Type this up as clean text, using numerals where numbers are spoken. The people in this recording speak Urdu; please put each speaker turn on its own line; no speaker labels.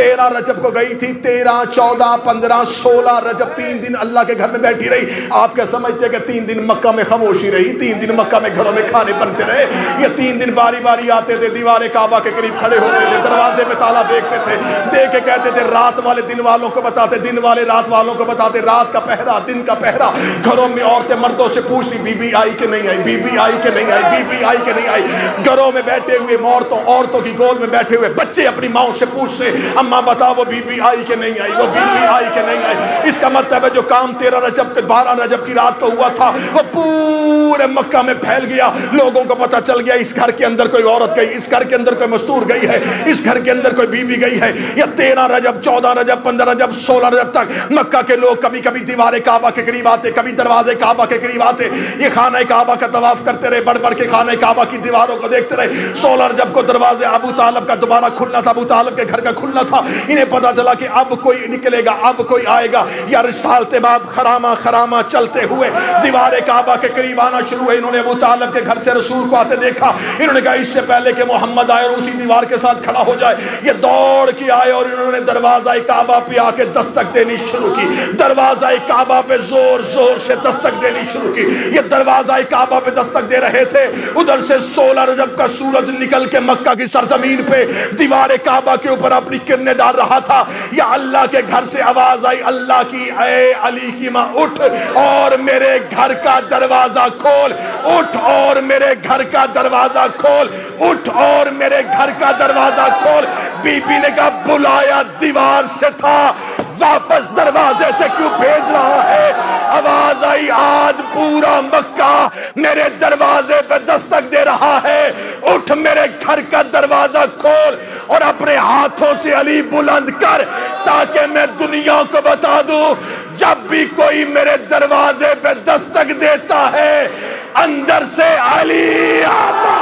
13 رجب کو گئی تھی، 13 14 15 16 رجب 3 دن اللہ کے گھر میں بیٹھی رہی۔ آپ کیا سمجھتے کہ 3 دن مکہ میں خاموشی رہی؟ 3 دن مکہ میں گھروں میں کھانے بنتے رہے؟ یہ 3 دن باری باری آتے تھے، دیوار کعبہ کے قریب کھڑے ہوتے تھے، دروازے پہ تالا دیکھتے تھے، دیکھ کے کہتے تھے رات والے دن والوں کو بتاتے، دن والے رات والوں کو بتاتے، رات کا پہرا دن کا پہرا۔ گھروں میں عورتیں مردوں سے پوچھتی بی بی آئی کہ نہیں آئی، بی بی آئی کہ نہیں آئی، بی بی آئی کہ نہیں آئی۔ گھروں میں بیٹھے ہوئے عورتوں کی گود میں بیٹھے ہوئے بچے اپنی ماں سے پوچھتے اماں بتاؤ وہ بی بی آئی کہ نہیں آئی، وہ بی بی آئی کہ نہیں آئی۔ اس کا مطلب ہے جو کام 13 رجب 12 رجب کی رات کو ہوا تھا وہ پورے مکہ میں پھیل گیا۔ لوگوں کو پتہ چل گیا اس گھر کے اندر کوئی عورت گئی، اس گھر کے اندر کوئی مستور گئی ہے، اس گھر کے اندر کوئی بی بی گئی ہے۔ یہ 13 رجب 14 رجب 15 رجب 16 رجب تک مکہ کے لوگ کبھی کبھی دیوار کعبہ کے قریب آتے، کبھی دروازے کعبہ کے قریب آتے، یہ خانہ کعبہ کا طواف کرتے رہے، بڑھ بڑھ کے خانہ کعبہ کی دیواروں کو دیکھتے رہے۔ 16 رجب کو دروازے ابو طالب کا دوبارہ کھلنا تھا، ابو طالب کے گھر کا کھلنا تھا۔ انہیں پتا چلا کہ اب کوئی نکلے گا، اب کوئی آئے گا۔ یا رسالت باب خرامہ خرامہ چلتے ہوئے دیوار کعبہ کے قریب آنا شروع ہے۔ انہوں نے ابو طالب کے گھر سے رسول کو آتے دیکھا، انہوں نے کہا اس سے پہلے کہ محمد آئے اور اسی دیوار کے ساتھ کھڑا ہو جائے، یہ دوڑ کے آئے اور انہوں نے دروازہ کعبہ پہ آ کے دستک دینی شروع کی۔ دروازہ کعبہ پہ زور زور سے دستک دینی شروع کی۔ یہ دروازہ کعبہ پہ دستک دے رہے تھے، ادھر سے 16 رجب کا سورج نکل کے مکہ کی سرزمین پہ دیوار کعبہ کے اوپر اپنی کرنیں ڈال رہا تھا۔ یا اللہ کے گھر سے آواز آئی اللہ کی، اے علی کی ماں اٹھ اور میرے گھر کا دروازہ کھول، اٹھ اور میرے گھر کا دروازہ کھول، اٹھ اور میرے گھر کا دروازہ کھول۔ بی بی نے کہا بلایا دیوار سے تھا، واپس دروازے سے کیوں بھیج رہا ہے؟ آواز آئی آج پورا مکہ میرے دروازے پہ دستک دے رہا ہے، اٹھ میرے گھر کا دروازہ کھول اور اپنے ہاتھوں سے علی بلند کر تاکہ میں دنیا کو بتا دوں جب بھی کوئی میرے دروازے پہ دستک دیتا ہے اندر سے علی آتا